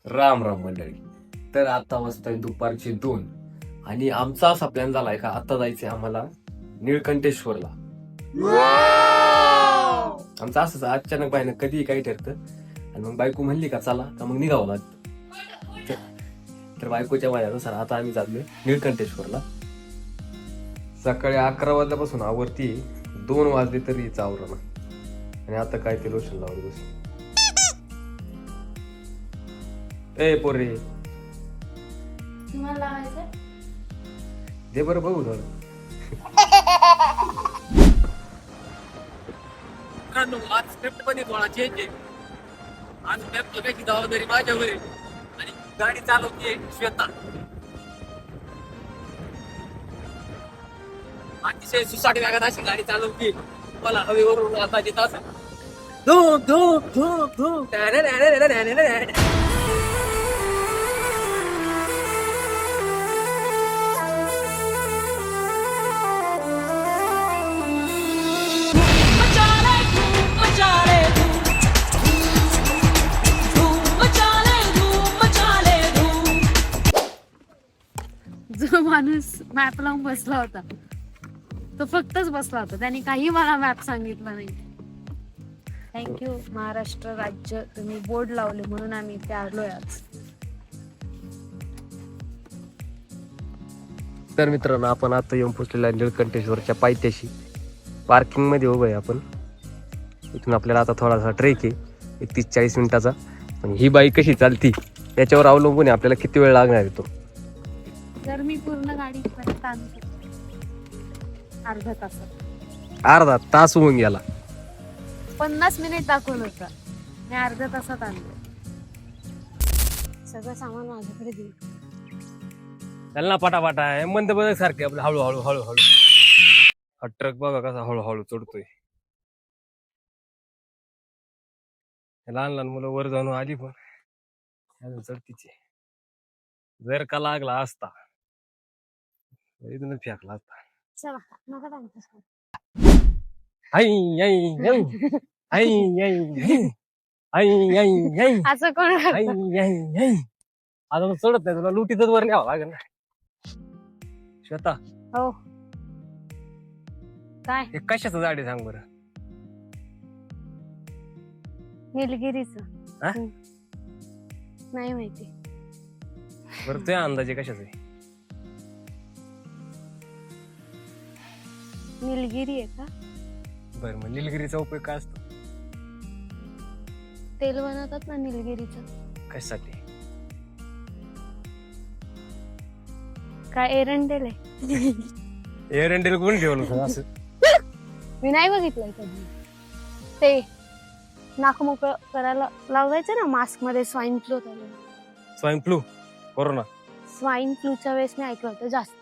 राम राम मंडळी. तर आता वाजताय दुपारचे 2 आणि आमचा असा प्लॅन झालाय का आता जायचंय आम्हाला निळकंठेश्वरला. आमचं असंच अचानक बाईनं कधी काही ठरतं आणि मग बायको म्हणली का चला का मग निघावं लागतं. तर बायकोच्या वयानुसार आता आम्ही चाललोय निळकंठेश्वरला. सकाळी 11 वाजल्यापासून आवरती 2 वाजले तरी हिचं आवरणं आणि आता काय ते लोशन लावलं बस. ए पोरे तुम्हाला लावायचं दे बरं बघू थोडं. आज स्क्रिप्ट मध्ये थोडा चेंज आहे. आज मॅप बघायची जबाबदारी माझ्यावर आहे आणि गाडी चालवते श्वेता. अतिशय सुसाट वेगात अशी गाडी चालवते. मला हवेवरून आता येत असं धूम धूम धूम धूम. जो माणूस मॅप लावून बसला होता तो फक्तच बसला होता, त्याने काही मला मॅप सांगितलं नाही. थँक्यू महाराष्ट्र राज्य, तुम्ही बोर्ड लावले म्हणून आम्ही इथे आलोय आज. तर मित्रांनो, आपण आता येऊन पोहोचलेला आहे निळकंठेश्वरच्या पायथ्याशी. पार्किंग मध्ये उभं आहे आपण. इथून आपल्याला आता थोडासा ट्रेक आहे 31-40 मिनिटाचा. पण ही बाईक कशी चालती याच्यावर अवलंबून आहे आपल्याला किती वेळ लागणार आहे तो. जर मी पूर्ण गाडी परत आणू शकते अर्धा तासात. अर्धा तास होऊन गेला. 50 मिनिट दाखवलं होतं, मी अर्ध्या तासात आणलं. सगळं सामान माझ्याकडे देऊ. त्यांना पटापटा आहे मंद बदक सारखे आपलं हळूहळू हळूहळू. हा ट्रक बघा कसा हळूहळू चढतोय. लहान लहान मुलं वर जाऊन आली पण अजून चढतीचे. जर का लागला असता इथूनच फेकला असता. चला नका टाइमपास करू. आई आई आई आई आई आई आई आई असं कोण आई करतं? आई आई. आता तो चढत नाही, तुला लुटीतच वर न्यावं लागेल ना श्वेता. हो काय हे कशाचं झाड आहे सांग बरं. निलगिरीच हा? नाही माहिती. बरं तुझ्या अंदाजे कशाचं आहे. निलगिरी आहे का? बरं मग निलगिरीचा उपयोग काय असतो. तेल बनवतात ना निलगिरीचं. कशासाठी. काय एरंडेल आहे? एरंडेल कोण ठेवलं होतं असं. मी नाही बघितलंय कधी. ते नाक मोकळं करायला लावायचं ना मास्क मध्ये. Swine flu swine flu corona. Swine फ्लूच्या वेळेस मी ऐकलं होतं जास्त,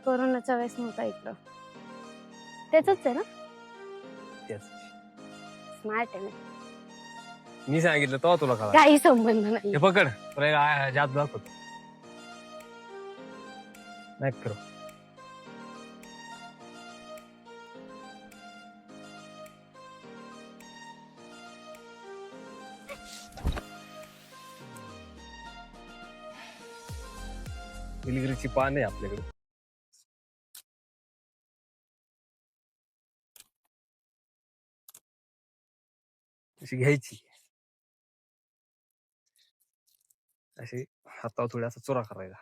कोरोनाच्या वेळेस नव्हतं ऐकलं. त्याच आहे ना. तेच. स्मार्ट आहे ना. मी सांगितलं तो तुला कळा. काही संबंध नाही. हे पकड तुला एक जादू दाखवतो. नाही करू. निलगिरीची पान आहे आपल्याकडे. अशी घ्यायची, अशी हातावर थोडी असा चुरा करायचा.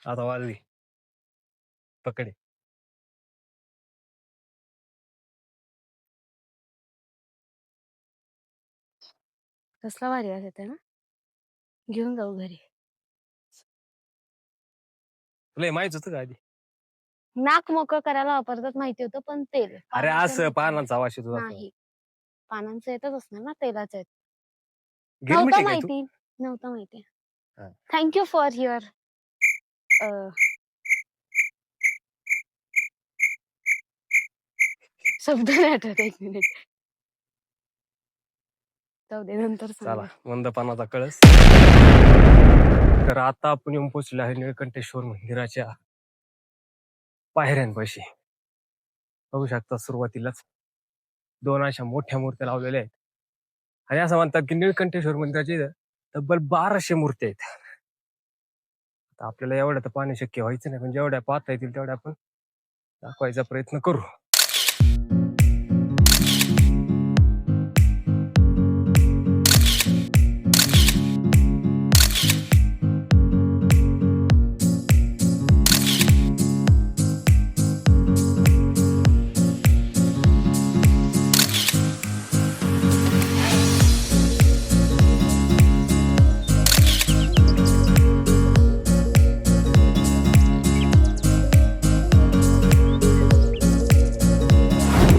आता वाजली पकडे. कसला भारी वाटत आहे ना. घेऊन जाऊ घरी. तुला हे माहित होतं का आधी. नाक मोकळं करायला वापरतात माहिती होतं, पण तेल अरे पानाचं असं माहिती पानांचा आवाज येतो. नाही. पानांचं येतच असणार ना, तेलाचं येत. गिरमिट नव्हतं आहे काय तू. माहिती. नव्हतं माहिती. हा. थँक्यू फॉर युअर शब्द नाही आठवत. 1 मिनिट जाऊ दे, नंतर चला सांगा. मंदपानाचा कळस. तर आता आपण येऊन पोहोचलो आहे निळकंठेश्वर मंदिराच्या पायऱ्यांपाशी. बघू शकता सुरुवातीलाच 2 अशा मोठ्या मूर्त्या लावलेल्या आहेत. आणि असं म्हणतात की निळकंठेश्वर मंदिराची इथं तब्बल 1200 मूर्ती आहेत. आता आपल्याला एवढं तर पाहणे शक्य व्हायचं नाही, पण जेवढ्या पाहता येतील तेवढ्या आपण दाखवायचा प्रयत्न करू.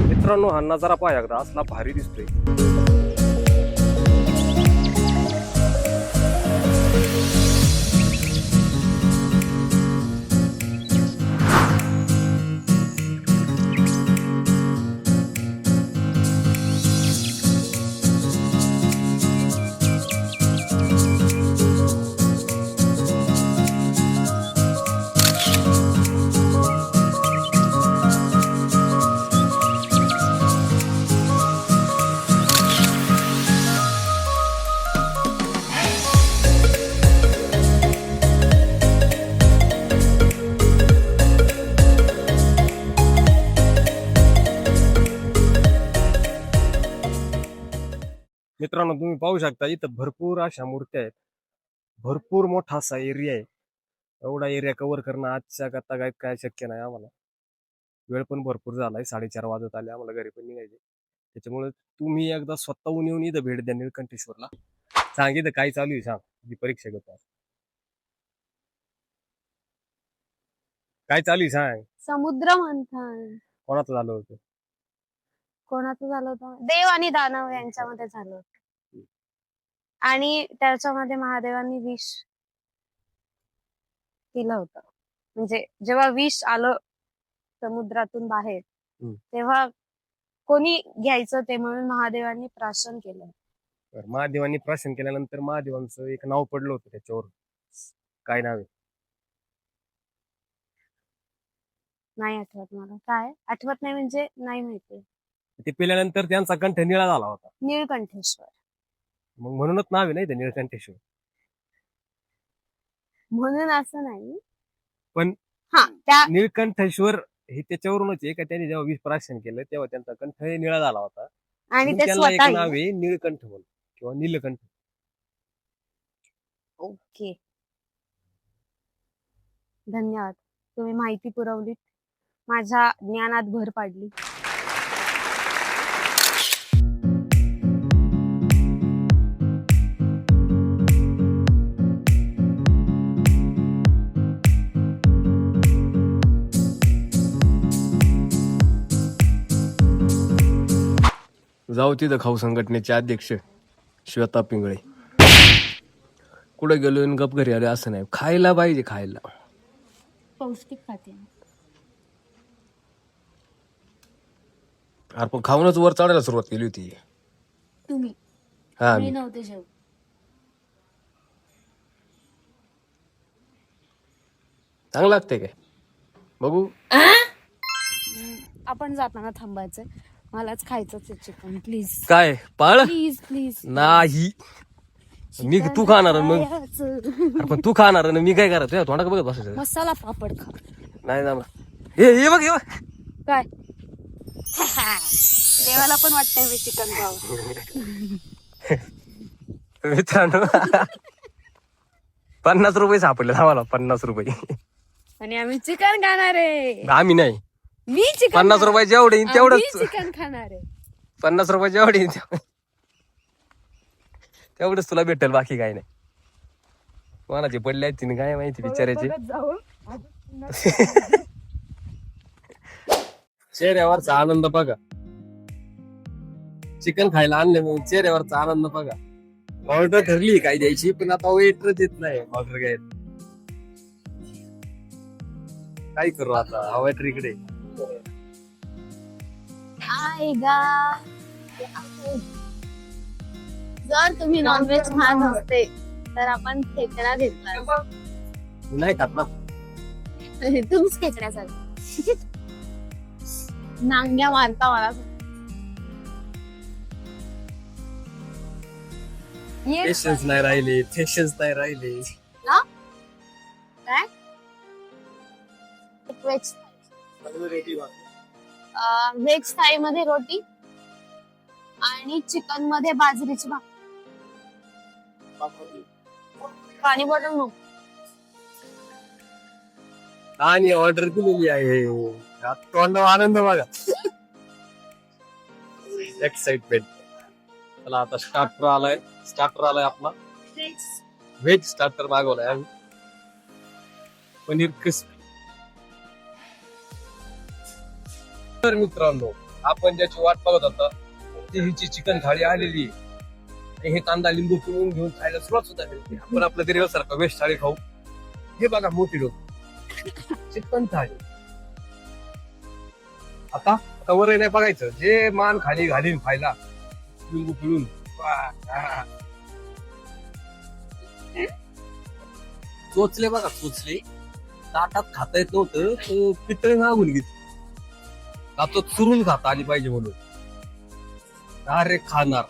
मित्रांनो, हा नजारा पाहा एकदा, असला भारी दिसतोय. मित्रांनो, तुम्ही पाहू शकता इथं भरपूर अशा मूर्त्या आहेत. भरपूर मोठा असा एरिया आहे. एवढा एरिया कव्हर करणं आजच्या गतागायत काय शक्य नाही आम्हाला. वेळ पण भरपूर झालाय, 4:30 वाजत आले, आम्हाला घरी पण निघायचे. त्याच्यामुळे तुम्ही एकदा स्वतःहून येऊन इथं भेट द्या निळकंठेश्वरला. सांग इथं काय चालू आहे, सांग. ही परीक्षा घेतो. काय चालू आहे सांग. समुद्र मंथन. कोणाचं झालं होतं? कोणाचं झालं होतं? देव आणि दानव यांच्यामध्ये झालं होतं. आणि त्याच्यामध्ये महादेवांनी विष केलं होतं. म्हणजे जेव्हा विष आलं समुद्रातून बाहेर, तेव्हा कोणी घ्यायचं ते म्हणून महादेवांनी प्राशन केलं. महादेवांनी प्राशन केल्यानंतर महादेवांचं एक नाव पडलं होतं त्याच्यावर. काय नाव आहे? नाही आठवत मला. काय आठवत नाही म्हणजे नाही माहिती. ते पिल्यानंतर त्यांचा कंठ निळा झाला होता. निळकंठेश्वर. मग म्हणूनच नाव आहे नाही ते निळकंठेश्वर. म्हणून असं नाही, पण हा त्या निळकंठेश्वर हे त्याच्यावरूनच आहे का त्यांनी जेव्हा विष प्राशन केलं तेव्हा त्यांचा कंठ निळा झाला होता. आणि ते त्याला एक स्वतः. नाव आहे निळकंठ म्हणून किंवा नीलकंठ. ओके, धन्यवाद. तुम्ही माहिती पुरवलीत, माझ्या ज्ञानात भर पाडली. जाऊ तिथं खाऊ संघटनेचे अध्यक्ष श्वेता पिंगळे. कुठे गेलो आणि गप घरी आले असं नाही, खायला पाहिजे. खायला पौष्टिक खाते. आपण खाऊनच वर चढायला सुरुवात केली होती. तुम्ही? हा, मी नव्हते जेव. चांगलं लागते काय बघू. आपण जाताना थांबायचंय. मलाच खायचंच आहे चिकन. प्लीज काय पाळ. प्लीज प्लीज नाही, मी तू खाणार मग. पण तू खाणार ना, मी काय करायचं तोंडा बघत बसायचं. मसाला पापड खा. नाही ना, हे बघ काय देवाला पण वाटतंय मी चिकन खाऊ. मित्रांनो, 50 रुपये सापडले आम्हाला. 50 रुपये. आणि आम्ही चिकन खाणार आहे. आम्ही नाही, मी चिकन. 50 रुपये जेवढे येईन तेवढंच चिकन खाणार आहे. 50 रुपये जेवढे येईन तेवढंच तुला भेटेल, बाकी काही नाही. कोणाचे पडले आहेत तिने काय माहिती बिचारायचे. चेहऱ्यावरचा आनंद बघा. चिकन खायला आणले मग चेहऱ्यावरचा आनंद बघा. ऑर्डर ठरली काय द्यायची, पण आता वेटरच येत नाही ऑर्डर घ्यायला. काय करू आता, हा वेटर इकडे. जर तुम्ही नॉनव्हेज खात नसते तर आपण खेकडा घेतला. नाही खात ना तुम्हीच खेकड्यासाठी. नांग्या मारता मला. ये पेशन्स नाही राहिले, पेशन्स नाही राहिले. काय व्हेज थाळी मध्ये रोटी आणि चिकन मध्ये बाजरीची भाकरी. पाणी बॉटल नको. आणि ऑर्डर दिलेली आहे. तोंडावर आनंद बघा. एक्साइटमेंट. चला आता स्टार्टर आलाय आपला. व्हेज स्टार्टर मागवलाय आम्ही. पनीर क्रिस्पी. तर मित्रांनो, आपण ज्याची वाट बघत होता ती हिची चिकन थाळी आलेली आहे. आणि हे कांदा लिंबू पिळून घेऊन खायला सुरुवात सुद्धा केली. आपण आपल्या दर्यासारखं वेस्ट थाळी खाऊ. हे बघा मोठी लोक चिकन थाळी. आता वर नाही बघायचं, जे मान खाली घालीन खायला लिंबू पिळून. चोचले बघा, चोचले ताटात खाता येत नव्हतं, तो पितळे मागून घेत. तो चुरून खाता आली पाहिजे म्हणून. अरे खाणार,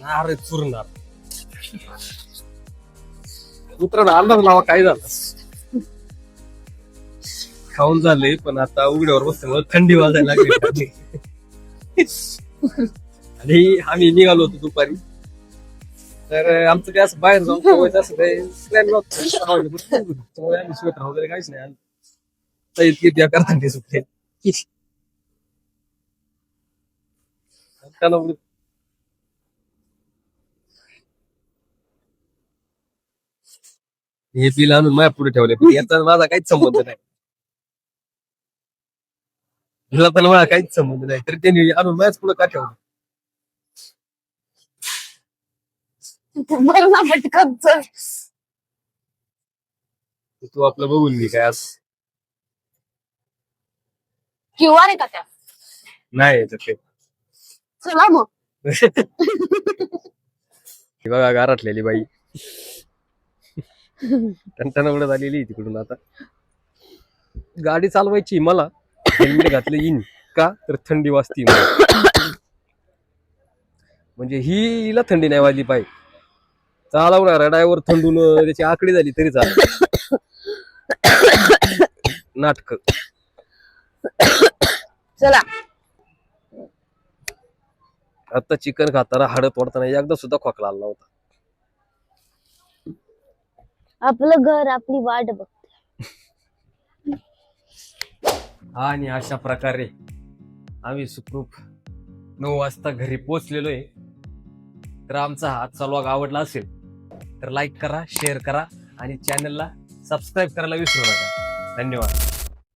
अरे चुरणार. मित्रांनो अंदाज लावा काय झालं. खाऊन झाले, पण आता उघड्यावर बसल्यामुळे थंडी वाजायला लागली. आणि आम्ही निघालो होतो दुपारी. तर आमचं ते असं बाहेर जाऊन पोहायचं असं काही प्लॅन नव्हतं. त्यामुळे आम्ही स्वेटर वगैरे काहीच नाही आणलं. इतके त्या करता सुटले. हे बिल आणून माझ्या पुढे ठेवले, पण याचा माझा काहीच संबंध नाही. ह्याला पण माझा काहीच संबंध नाही, तरी त्यांनी आणून माझ्याच पुढे का ठेवलं. तू आपलं बघून घे काय असं. क्यूआर आहे का त्या? नाही याच्यात काही. चला मग. ही बघा गारटलेली बाई टणटण उडत आलेली तिकडून. आता गाडी चालवायची मला, हेल्मेट घातलं येईन का तर थंडी वाजती. म्हणजे हिला थंडी नाही वाजली पाहिजे. चालवणारा ड्रायव्हर थंडून त्याची आकडी झाली तरी चालेल. नाटक. चला आता चिकन खाताना हाड तोडताना एकदा सुद्धा खोकला आला नव्हता. आपलं घर आपली वाट बघ. आणि अशा प्रकारे आम्ही सुखरूप 9 वाजता घरी पोहोचलेलो आहे. तर आमचा आजचा व्लॉग आवडला असेल तर लाईक करा, शेअर करा आणि चॅनलला सबस्क्राईब करायला विसरू नका. धन्यवाद.